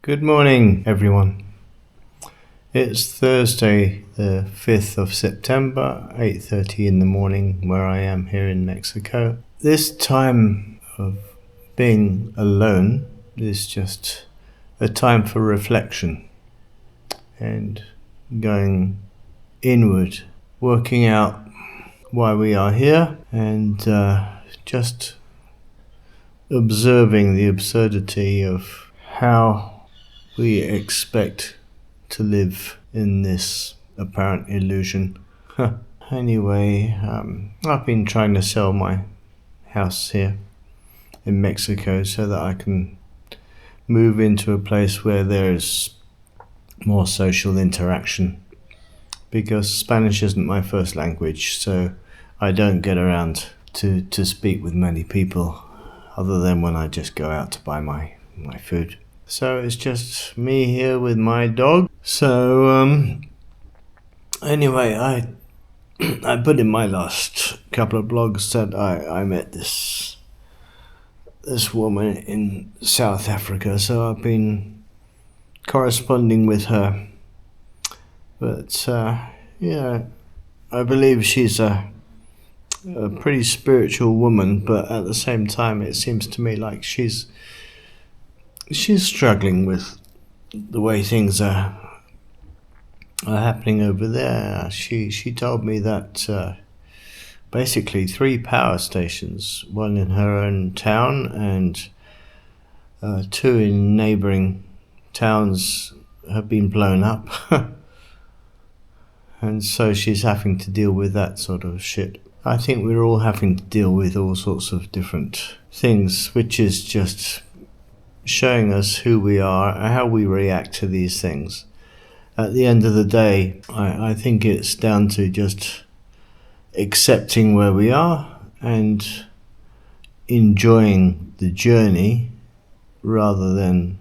Good morning, everyone. It's Thursday, the 5th of September, 8:30 in the morning, where I am here in Mexico. This time of being alone is just a time for reflection and going inward, working out why we are here, and just observing the absurdity of how we expect to live in this apparent illusion. Anyway, I've been trying to sell my house here in Mexico so that I can move into a place where there's more social interaction, because Spanish isn't my first language, so I don't get around to speak with many people other than when I just go out to buy my food. So it's just me here with my dog. So anyway, I put in my last couple of blogs that I met this woman in South Africa, so I've been corresponding with her. But yeah, I believe she's a pretty spiritual woman, but at the same time it seems to me like she's struggling with the way things are happening over there. She told me that basically 3 power stations, one in her own town and 2 in neighboring towns, have been blown up. And so she's having to deal with that sort of shit. I think we're all having to deal with all sorts of different things, which is just showing us who we are and how we react to these things. At the end of the day, I think it's down to just accepting where we are and enjoying the journey rather than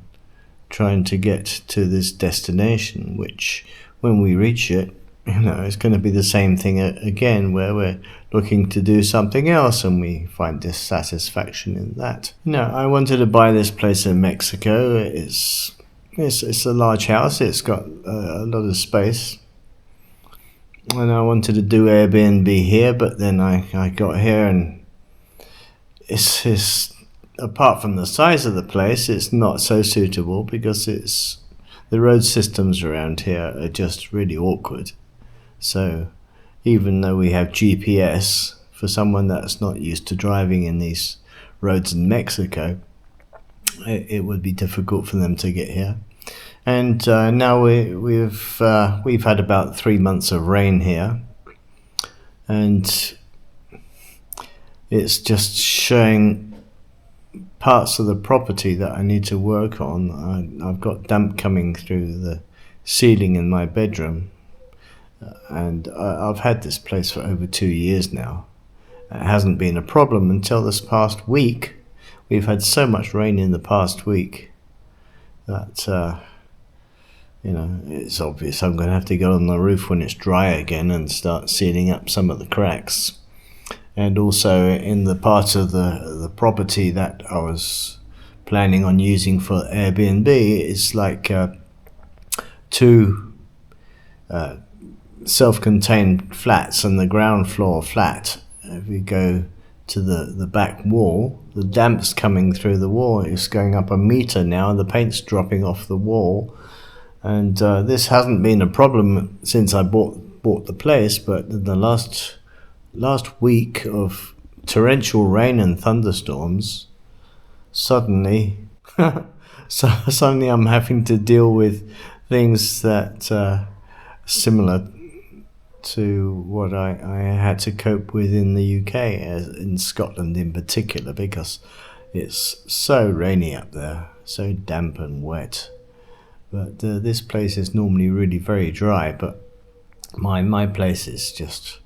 trying to get to this destination, which when we reach it, it's going to be the same thing again, where we're looking to do something else and we find dissatisfaction in that. I wanted to buy this place in Mexico. It's a large house. It's got a lot of space, and I wanted to do Airbnb here, but then I got here and it's apart from the size of the place, it's not so suitable because the road systems around here are just really awkward. So even though we have GPS, for someone that's not used to driving in these roads in Mexico, it would be difficult for them to get here. And now we've had about 3 months of rain here, and it's just showing parts of the property that I need to work on. I've got damp coming through the ceiling in my bedroom. And I've had this place for over 2 years now. It hasn't been a problem until this past week. We've had so much rain in the past week that, it's obvious I'm going to have to go on the roof when it's dry again and start sealing up some of the cracks. And also in the part of the property that I was planning on using for Airbnb, it's like 2 self-contained flats and the ground floor flat. If you go to the back wall, the damp's coming through the wall. It's going up 1 meter now, the paint's dropping off the wall, and this hasn't been a problem since I bought the place, but the last week of torrential rain and thunderstorms, suddenly I'm having to deal with things that similar to what I had to cope with in the UK, in Scotland in particular, because it's so rainy up there, so damp and wet. But this place is normally really very dry, but my place is just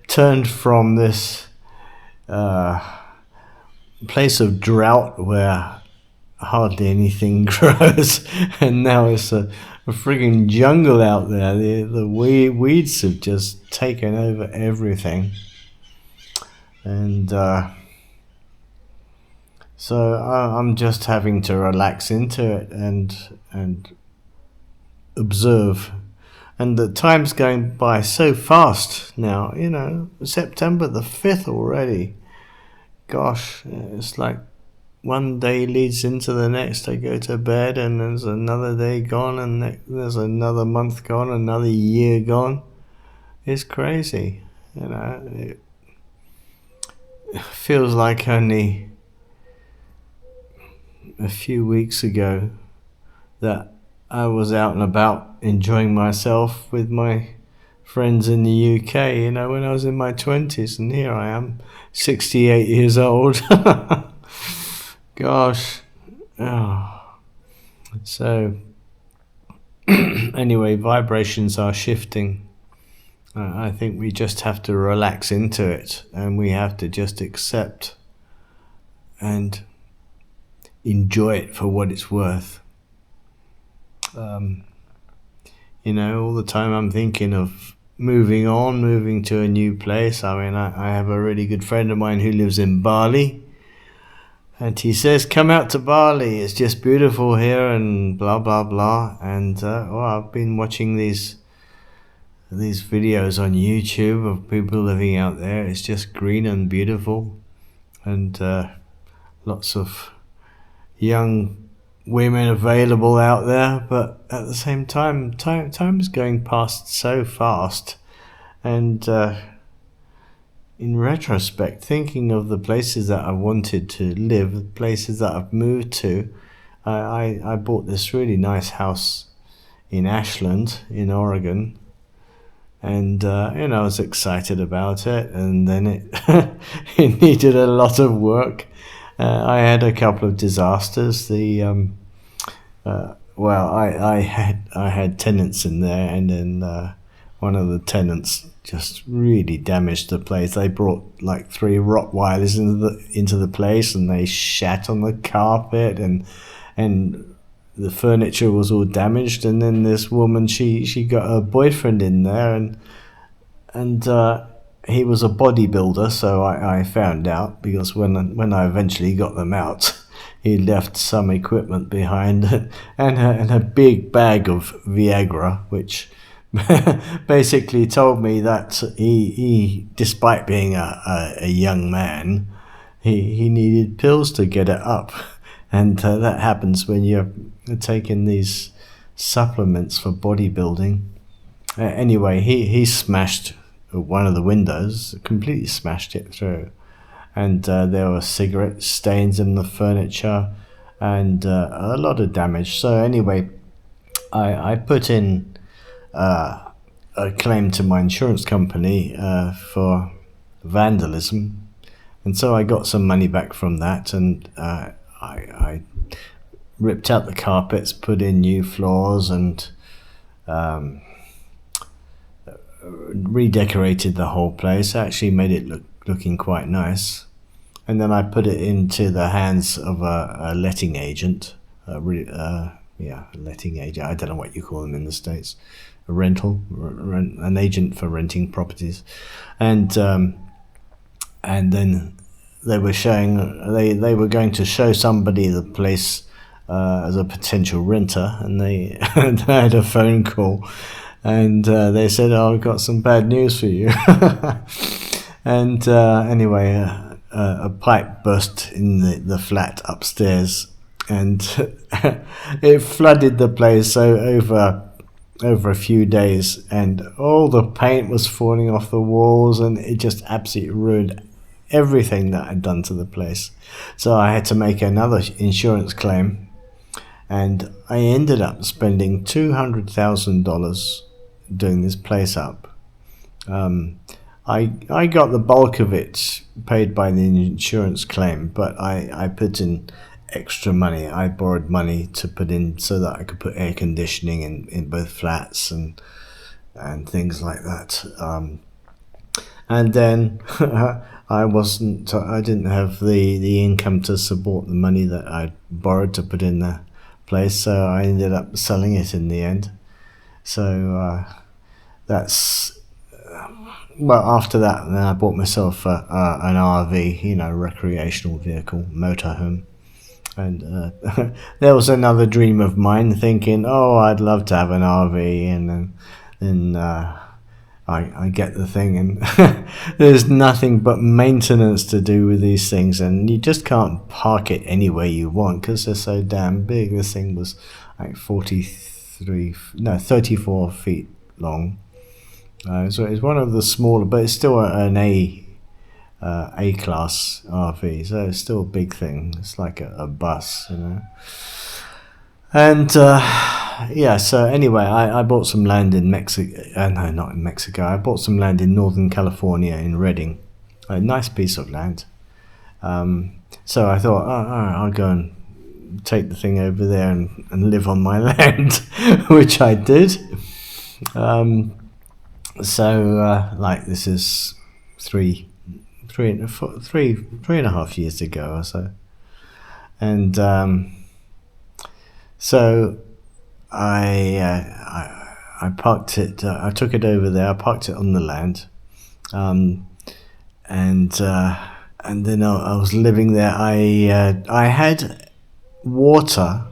turned from this place of drought where hardly anything grows, and now it's a frigging jungle out there. The weeds have just taken over everything, and So I'm just having to relax into it and observe. And the time's going by so fast now. September the 5th already. Gosh, it's like one day leads into the next. I go to bed and there's another day gone, and there's another month gone, another year gone. It's crazy. It feels like only a few weeks ago that I was out and about enjoying myself with my friends in the UK, when I was in my 20s, and here I am, 68 years old. Gosh. Oh. So, anyway, vibrations are shifting. I think we just have to relax into it, and we have to just accept and enjoy it for what it's worth. All the time I'm thinking of moving to a new place. I mean, I have a really good friend of mine who lives in Bali, and he says, come out to Bali, it's just beautiful here, and blah, blah, blah. And, I've been watching these videos on YouTube of people living out there. It's just green and beautiful, and lots of young women available out there. But at the same time is going past so fast, and in retrospect, thinking of the places that I wanted to live, the places that I've moved to, I bought this really nice house in Ashland in Oregon, and I was excited about it, and then it it needed a lot of work. I had a couple of disasters. I had tenants in there, and then one of the tenants just really damaged the place. They brought like 3 Rottweilers into the place, and they shat on the carpet, and the furniture was all damaged. And then this woman, she got her boyfriend in there, and he was a bodybuilder, so I found out, because when I eventually got them out, he left some equipment behind and a big bag of Viagra, which basically told me that he despite being a young man, he needed pills to get it up. And that happens when you're taking these supplements for bodybuilding. Anyway, he smashed one of the windows, completely smashed it through, and there were cigarette stains in the furniture, and a lot of damage. So anyway, I put in a claim to my insurance company for vandalism, and so I got some money back from that, and I ripped out the carpets, put in new floors, and redecorated the whole place. Actually made it looking quite nice. And then I put it into the hands of a letting agent. A letting agent. I don't know what you call them in the States. An agent for renting properties. And then they were going to show somebody the place as a potential renter, and they had a phone call, and they said, "Oh, I've got some bad news for you." And anyway, a pipe burst in the flat upstairs, and it flooded the place. So over a few days, and all the paint was falling off the walls, and it just absolutely ruined everything that I'd done to the place. So I had to make another insurance claim, and I ended up spending $200,000 doing this place up. I got the bulk of it paid by the insurance claim, but I put in extra money. I borrowed money to put in so that I could put air conditioning in both flats and things like that. And then I didn't have the income to support the money that I borrowed to put in the place, so I ended up selling it in the end. So that's after that, then I bought myself an RV, recreational vehicle, motorhome. And there was another dream of mine, thinking, oh, I'd love to have an RV, and then I get the thing, and there's nothing but maintenance to do with these things, and you just can't park it anywhere you want because they're so damn big. This thing was like 34 feet long. So it's one of the smaller, but it's still an A class RV, so it's still a big thing. It's like a bus, you know. And yeah, so anyway, I bought some land in Mexico. No, not in Mexico. I bought some land in Northern California, in Redding. A nice piece of land. So I thought, oh, all right, I'll go and take the thing over there and live on my land, which I did. Like, this is three and a half years ago or so, and so I parked it. I took it over there. I parked it on the land, and then I was living there. I had water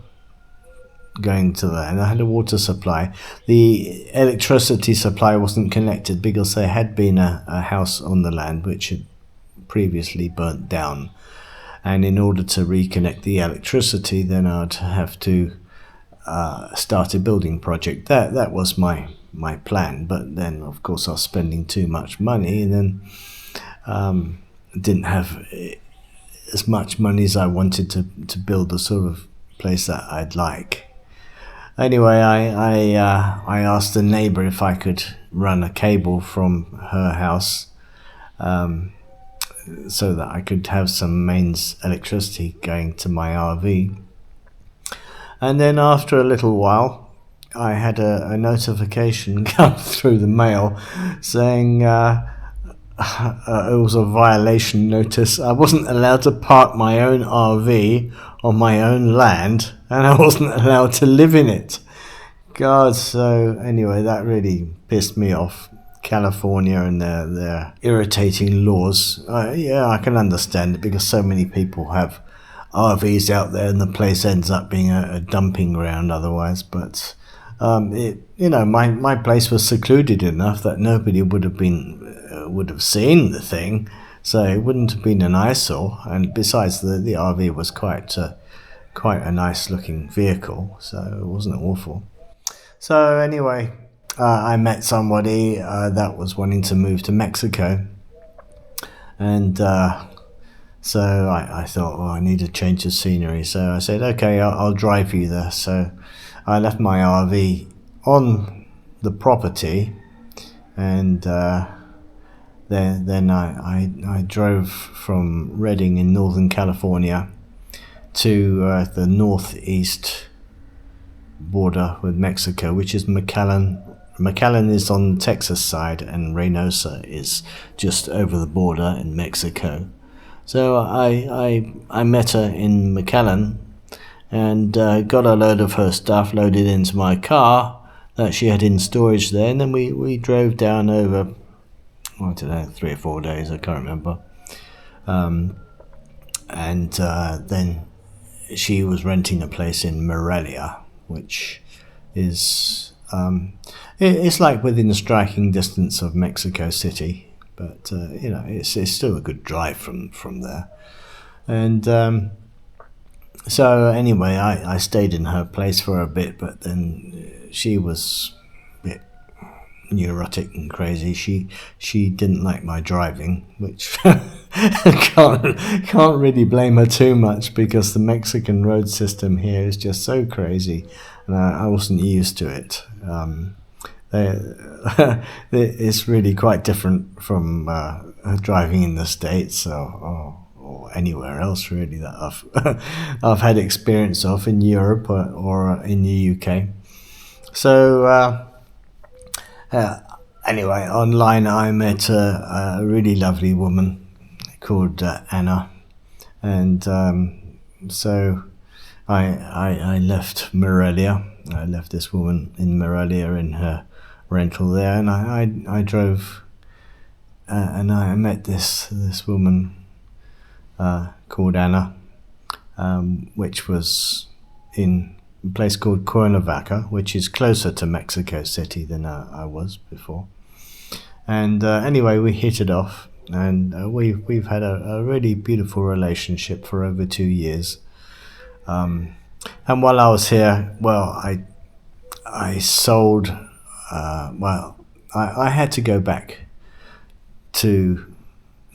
going to the land. I had a water supply. The electricity supply wasn't connected because there had been a house on the land which had previously burnt down, and in order to reconnect the electricity, then I'd have to start a building project. That was my plan, but then of course I was spending too much money, and then didn't have as much money as I wanted to build the sort of place that I'd like. Anyway, I asked the neighbor if I could run a cable from her house, so that I could have some mains electricity going to my RV. And then after a little while, I had a notification come through the mail saying it was a violation notice. I wasn't allowed to park my own RV on my own land, and I wasn't allowed to live in it. God, so anyway, that really pissed me off. California and their irritating laws. Yeah, I can understand it because so many people have RVs out there, and the place ends up being a dumping ground otherwise. But my place was secluded enough that nobody would have seen the thing, so it wouldn't have been an eyesore. And besides, the RV was quite a nice looking vehicle, so it wasn't awful. So anyway, I met somebody that was wanting to move to Mexico, and so I thought, well, I need a change of scenery. So I said, okay, I'll drive you there. So I left my RV on the property, and then I drove from Redding in Northern California to the northeast border with Mexico, which is McAllen. McAllen is on the Texas side, and Reynosa is just over the border in Mexico. So I met her in McAllen, and got a load of her stuff loaded into my car that she had in storage there, and then we drove down over, I don't know, 3 or 4 days, I can't remember. And then she was renting a place in Morelia, which is it's like within striking distance of Mexico City, but it's still a good drive from there. And so anyway, I stayed in her place for a bit, but then she was a bit neurotic and crazy. She didn't like my driving, which can't really blame her too much, because the Mexican road system here is just so crazy, and I wasn't used to it. It's really quite different from driving in the States or anywhere else really that I've had experience of in Europe or in the UK. So anyway, online I met a really lovely woman called Anna, and so I left Morelia. I left this woman in Morelia in her rental there, and I drove and I met this woman called Anna, which was in a place called Cuernavaca, which is closer to Mexico City than I was before. And anyway, we hit it off, and we've had a really beautiful relationship for over 2 years. And while I was here, well, I sold. I had to go back to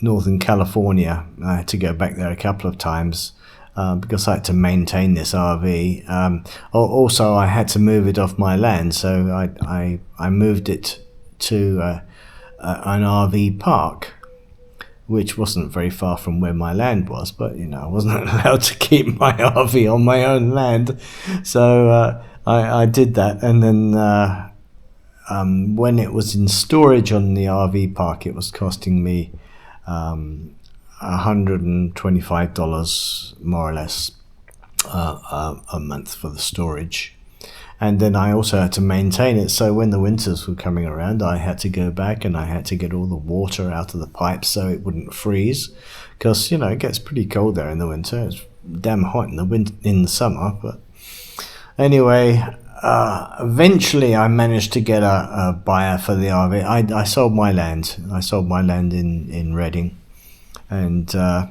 Northern California. I had to go back there a couple of times because I had to maintain this RV. Also, I had to move it off my land, so I moved it to an RV park, which wasn't very far from where my land was, but I wasn't allowed to keep my RV on my own land, so I did that. And then when it was in storage on the RV park, it was costing me $125 more or less a month for the storage. And then I also had to maintain it, so when the winters were coming around, I had to go back and I had to get all the water out of the pipes so it wouldn't freeze, because it gets pretty cold there in the winter. It's damn hot in the summer. But anyway, eventually I managed to get a buyer for the RV. I sold my land. I sold my land in Reading, and the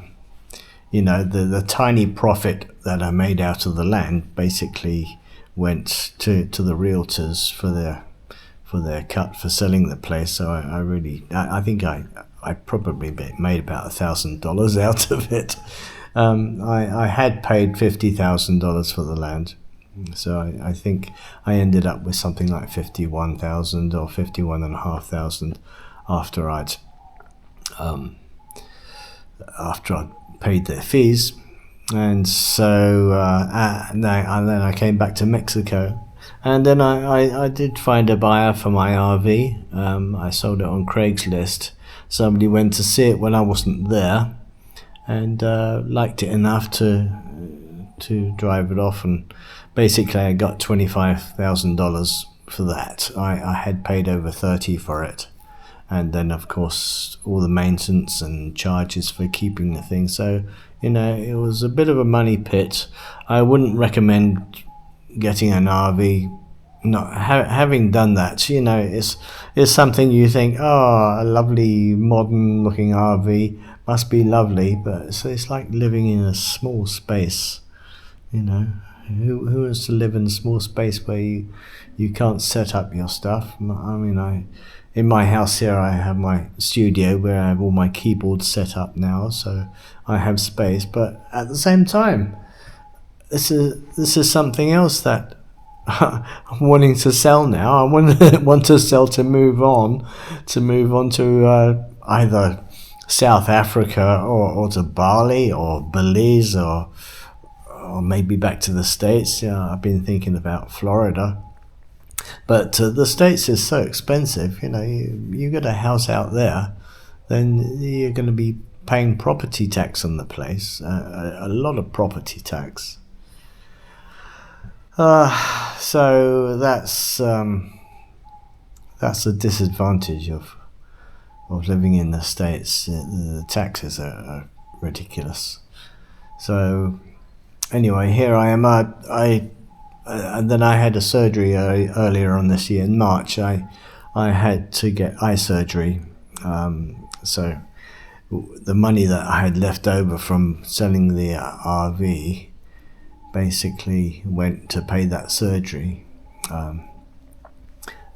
tiny profit that I made out of the land basically went to the realtors for their cut for selling the place. So I think I probably made about $1,000 out of it. I had paid $50,000 for the land, so I think I ended up with something like 51,000 or 51,500 after I'd paid their fees. And so then I came back to Mexico, and then I did find a buyer for my RV. I sold it on Craigslist. Somebody went to see it when I wasn't there, and liked it enough to drive it off. And basically, I got $25,000 for that. I had paid over 30 for it, and then of course all the maintenance and charges for keeping the thing. So it was a bit of a money pit. I wouldn't recommend getting an RV. Not having done that, it's something you think, oh, a lovely modern looking RV must be lovely, but it's like living in a small space. Who wants to live in a small space where you can't set up your stuff? In my house here, I have my studio where I have all my keyboards set up now, so I have space. But at the same time, this is something else that I'm wanting to sell now. I want to sell to move on to either South Africa or to Bali or Belize or maybe back to the States. I've been thinking about Florida. But the States is so expensive. You get a house out there, then you're going to be paying property tax on the place, a lot of property tax. So that's a disadvantage of living in the States. The taxes are ridiculous. So anyway, here I am. And then I had a surgery earlier on this year in March. I had to get eye surgery. So the money that I had left over from selling the RV basically went to pay that surgery.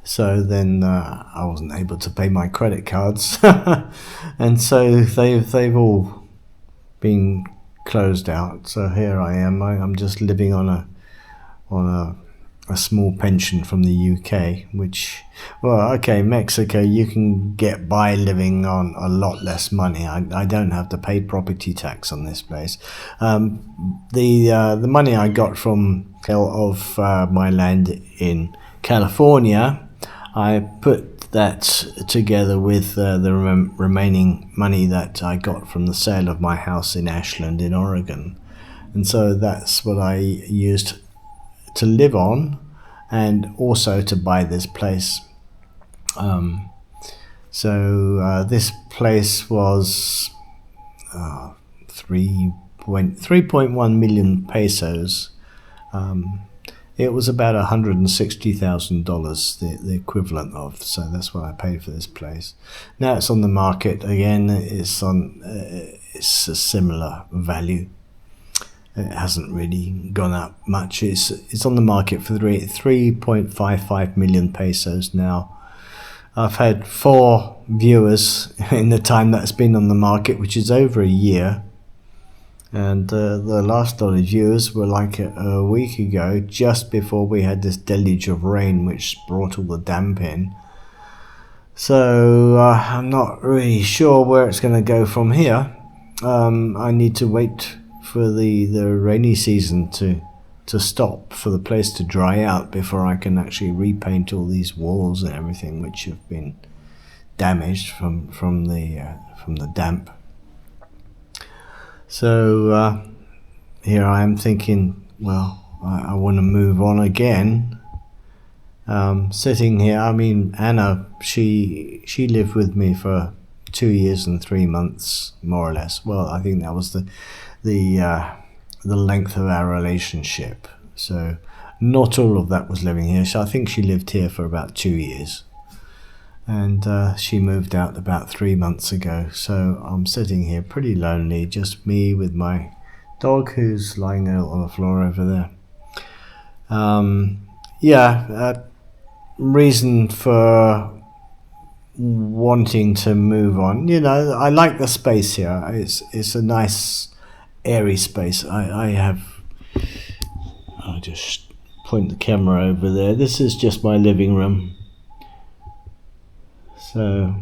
So then I wasn't able to pay my credit cards, and so they've all been closed out. So here I am. I'm just living on a small pension from the UK, which, Mexico, you can get by living on a lot less money. I don't have to pay property tax on this place. The money I got from sale of my land in California, I put that together with the remaining money that I got from the sale of my house in Ashland in Oregon, and so that's what I used to live on, and also to buy this place. So this place was $3 3.1 million pesos. It was about $160,000, the equivalent of. So that's what I paid for this place. Now it's on the market again. It's a similar value. It hasn't really gone up much. It's on the market for 3.55 million pesos now. I've had 4 viewers in the time that's been on the market, which is over a year. And the last lot of viewers were like a week ago, just before we had this deluge of rain which brought all the damp in. So I'm not really sure where it's going to go from here. I need to wait for the rainy season to stop, for the place to dry out before I can actually repaint all these walls and everything which have been damaged from the damp. So here I am thinking, well, I want to move on again. Sitting here, I mean, Anna, she lived with me for 2 years and 3 months, more or less. Well, I think that was the length of our relationship. So not all of that was living here. So I think she lived here for about 2 years. And she moved out about 3 months ago. So I'm sitting here pretty lonely, just me with my dog who's lying out on the floor over there. Reason for wanting to move on. You know, I like the space here. It's a nice, airy space. I'll just point the camera over there. This is just my living room. So,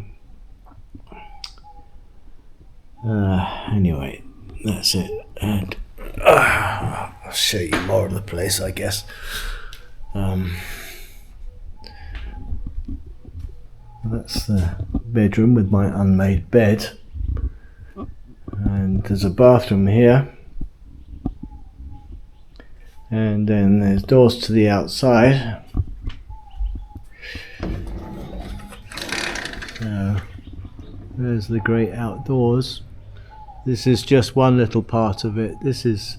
anyway, that's it. And I'll show you more of the place, I guess. That's the bedroom with my unmade bed. And there's a bathroom here. And then there's doors to the outside. So there's the great outdoors. This is just one little part of it. This is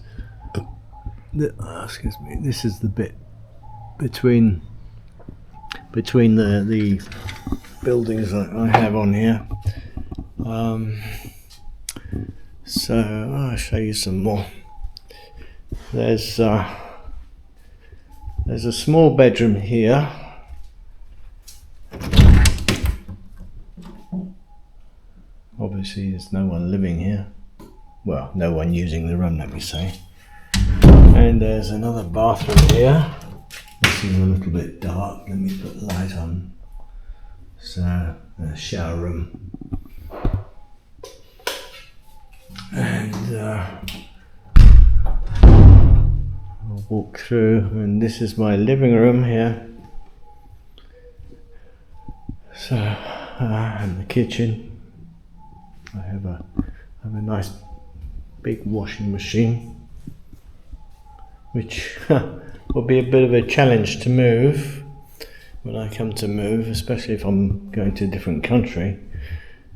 this is the bit between the buildings that I have on here. So I'll show you some more. There's a small bedroom here. Obviously there's no one living here. Well, no one using the room, let me say. And there's another bathroom here. This is a little bit dark. Let me put the light on. So, a shower room. And I'll walk through, and this is my living room here. So, and the kitchen. I have a nice big washing machine, which will be a bit of a challenge to move when I come to move, especially if I'm going to a different country.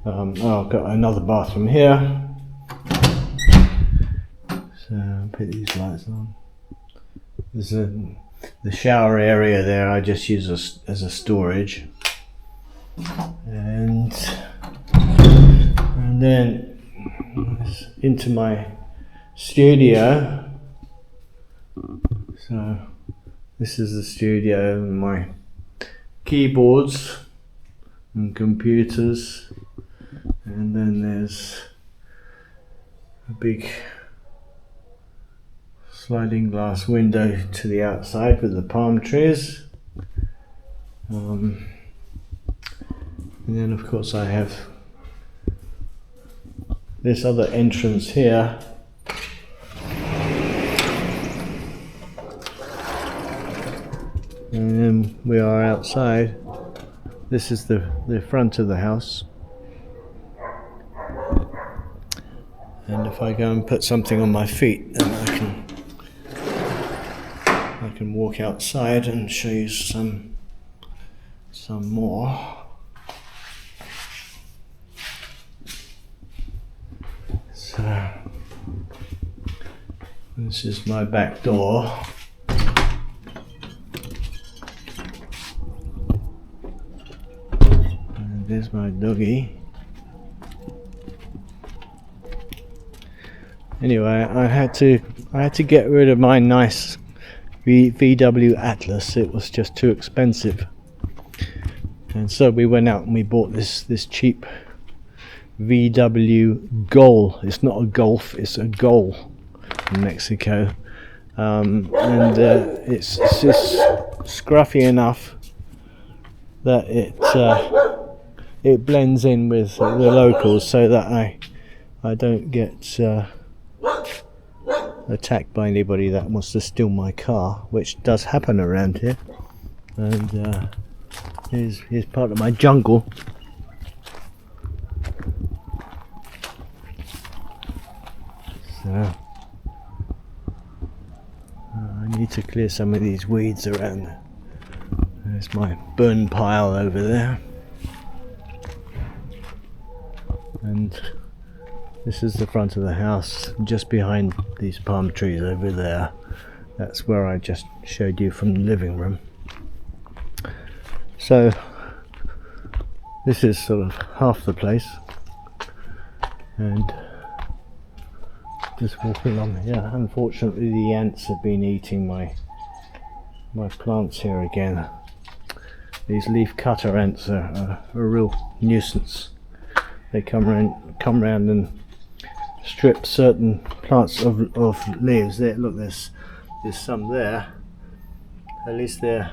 I've got another bathroom here, so I'll put these lights on. There's the shower area there. I just use as a storage, and then into my studio. So this is the studio, and my keyboards and computers, and then there's a big sliding glass window to the outside with the palm trees. And then of course I have this other entrance here. And then we are outside. This is the front of the house. And if I go and put something on my feet, then I can walk outside and show you some more. So This is my back door. And there's my doggy. Anyway, I had to get rid of my nice VW Atlas. It was just too expensive, and so we went out and we bought this cheap VW Gol. It's not a Golf, it's a Gol in Mexico, and it's just scruffy enough that it blends in with the locals, so that I don't get attacked by anybody that wants to steal my car, which does happen around here. And here's part of my jungle. So I need to clear some of these weeds around. There's my burn pile over there, and this is the front of the house, just behind these palm trees over there. That's where I just showed you from the living room. So this is sort of half the place, and just walking along here. Unfortunately, the ants have been eating my plants here again. These leaf cutter ants are a real nuisance. They come round and strip certain plants of leaves. There, look, there's some there. At least they're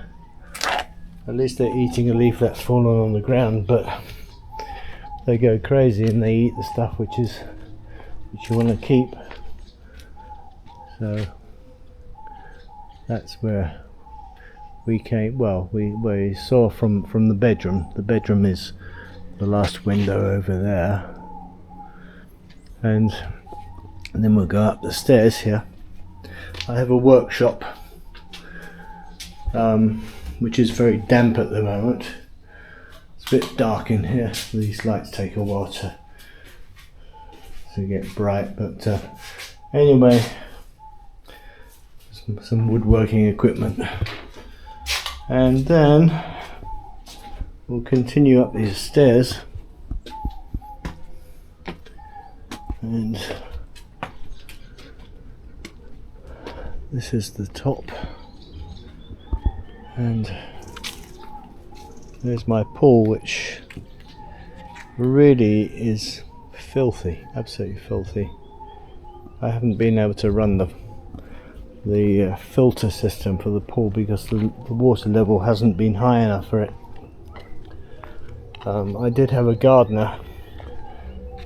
eating a leaf that's fallen on the ground, but they go crazy and they eat the stuff which you want to keep. So that's where we came. Well, we saw from the bedroom. The bedroom is the last window over there. And then we'll go up the stairs here. I have a workshop, which is very damp at the moment. It's a bit dark in here. These lights take a while to get bright, but anyway, some woodworking equipment. And then we'll continue up these stairs. And this is the top, and there's my pool, which really is filthy, absolutely filthy. I haven't been able to run the filter system for the pool because the water level hasn't been high enough for it. I did have a gardener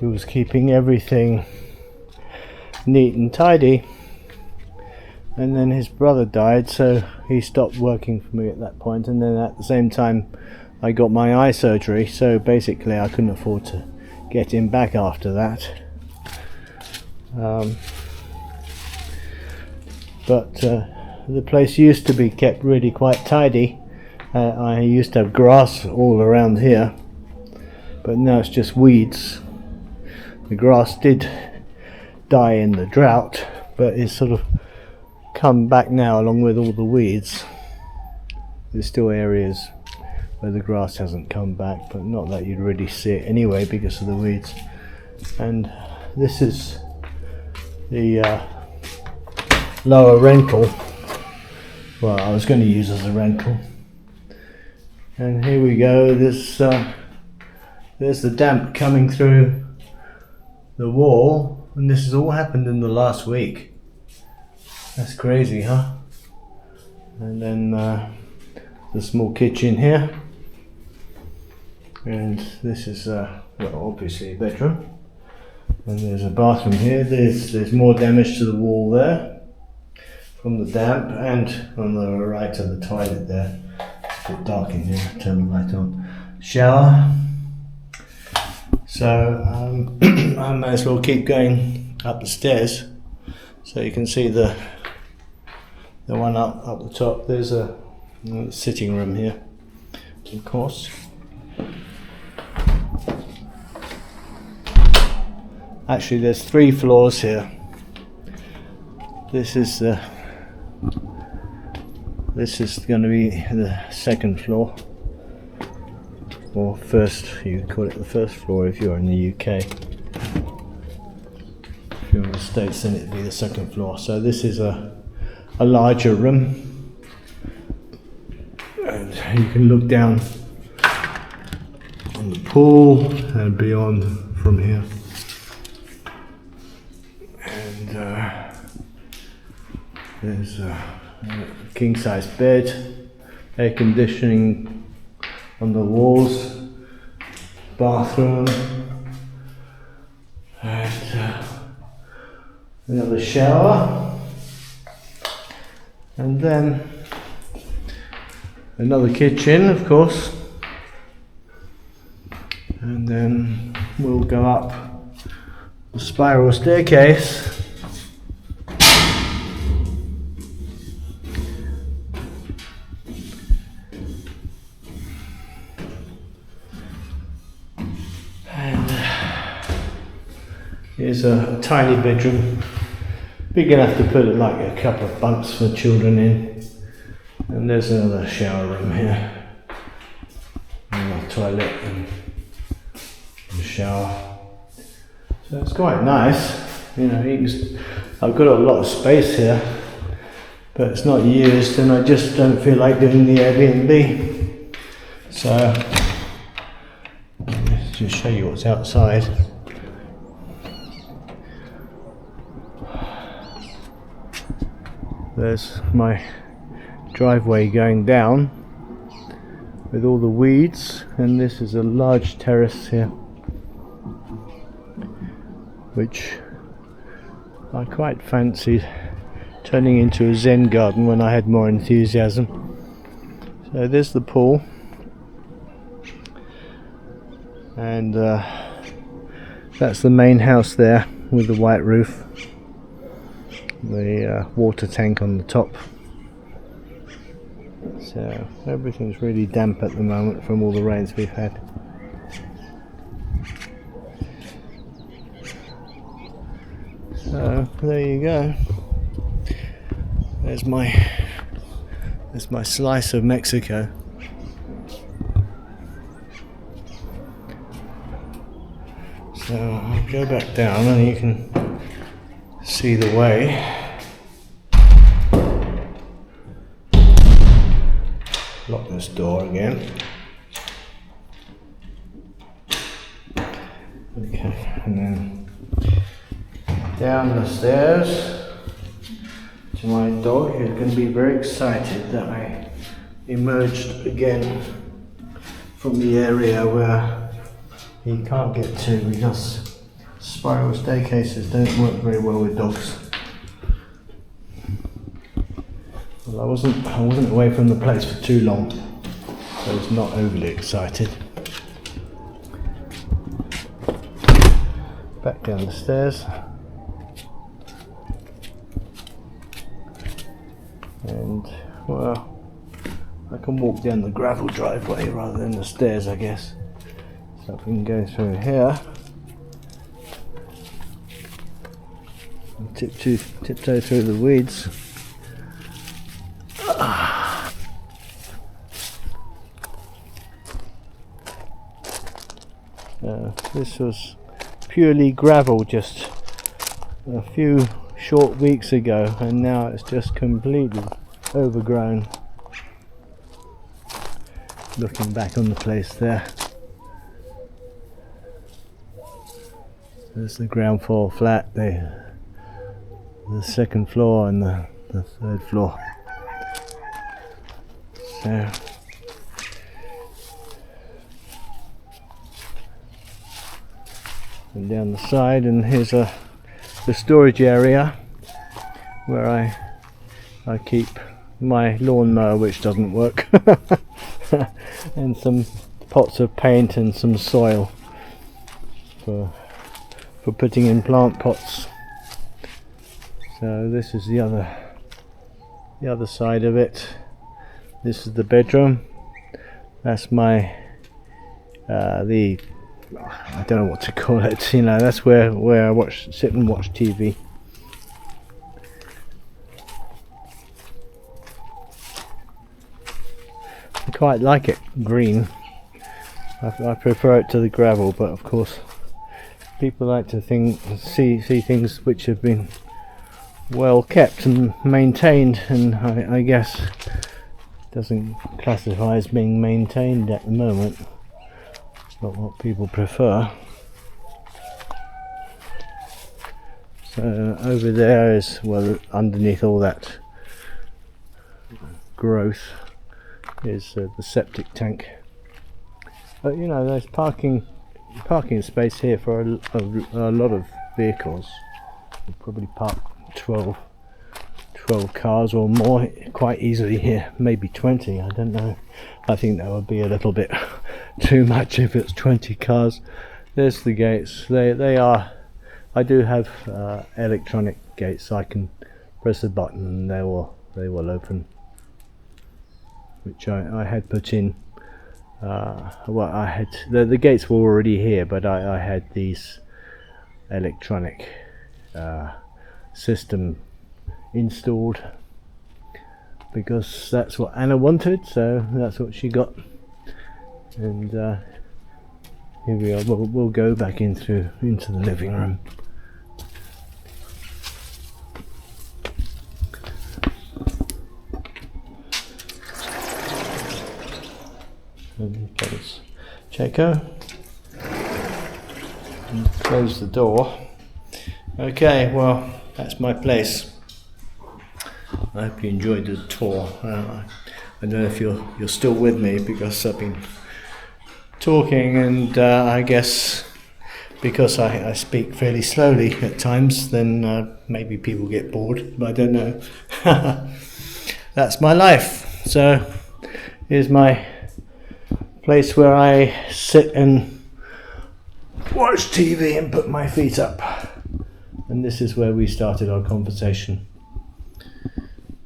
who was keeping everything neat and tidy, and then his brother died, so he stopped working for me at that point. And then at the same time I got my eye surgery, so basically I couldn't afford to get him back after that. But the place used to be kept really quite tidy. I used to have grass all around here, but now it's just weeds. The grass did die in the drought, but it's sort of come back now along with all the weeds. There's still areas where the grass hasn't come back, but not that you'd really see it anyway because of the weeds. And this is the lower rental. Well, I was going to use as a rental. And here we go. There's the damp coming through the wall, and this has all happened in the last week. That's crazy, huh? And then the small kitchen here, and this is well, obviously a bedroom, and there's a bathroom here. There's more damage to the wall there from the damp, and on the right of the toilet there. It's a bit dark in here. Turn the light on. Shower. So I may as well keep going up the stairs, so you can see the one up the top. There's a sitting room here, of course. Actually, there's 3 floors here. This is going to be the second floor, or first. You could call it the first floor if you're in the UK. If you're in the States, then it'd be the second floor. So this is a larger room, and you can look down on the pool and beyond from here. And there's a king size bed, air conditioning on the walls, bathroom, and another shower, and then another kitchen, of course, and then we'll go up the spiral staircase. Here's a tiny bedroom, big enough to put like a couple of bunks for children in. And there's another shower room here, and a toilet and a shower. So it's quite nice, you know. I've got a lot of space here, but it's not used, and I just don't feel like doing the Airbnb. So let's just show you what's outside. There's my driveway going down with all the weeds, and this is a large terrace here, which I quite fancied turning into a Zen garden when I had more enthusiasm. So there's the pool, and that's the main house there with the white roof. The water tank on the top. So everything's really damp at the moment from all the rains we've had. So there you go. There's my slice of Mexico. So I'll go back down and you can see the way. Lock this door again. Okay, and then down the stairs to my dog, who's going to be very excited that I emerged again from the area where he can't get to, because spiral staircases don't work very well with dogs. Well, I wasn't away from the place for too long, so I was not overly excited. Back down the stairs, and well, I can walk down the gravel driveway rather than the stairs, I guess. So we can go through here. Tiptoe through the weeds. This was purely gravel just a few short weeks ago, and now it's just completely overgrown. Looking back on the place there, there's the ground floor flat, the second floor and the third floor. So and down the side, and here's the storage area where I keep my lawnmower, which doesn't work, and some pots of paint and some soil for putting in plant pots. So this is the other side of it. This is the bedroom. That's my I don't know what to call it, you know, that's where I sit and watch TV. quite like it green. I prefer it to the gravel, but of course people like to see things which have been well kept and maintained, and I guess doesn't classify as being maintained at the moment. It's not what people prefer. So over there is, well, underneath all that growth is the septic tank. But you know, there's parking space here for a lot of vehicles. You'll probably park 12 cars or more quite easily here, maybe 20, I don't know. I think that would be a little bit too much if it's 20 cars. There's the gates. They are, I do have electronic gates, so I can press a button and they will open, which I had put in. Well, I had the gates were already here, but I had these electronic system installed because that's what Anna wanted, so that's what she got. And here we are. We'll go back into the living room. And close Checo and close the door. Okay, well, that's my place. I hope you enjoyed the tour. I don't know if you're still with me because I've been talking, and I guess because I speak fairly slowly at times, then maybe people get bored, but I don't know. That's my life. So here's my place where I sit and watch TV and put my feet up. And this is where we started our conversation.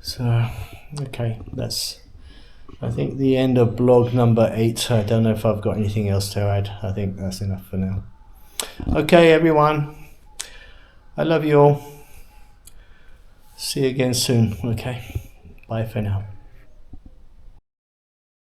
So, okay, that's, I think, the end of blog number 8. I don't know if I've got anything else to add. I think that's enough for now. Okay, everyone. I love you all. See you again soon. Okay, bye for now.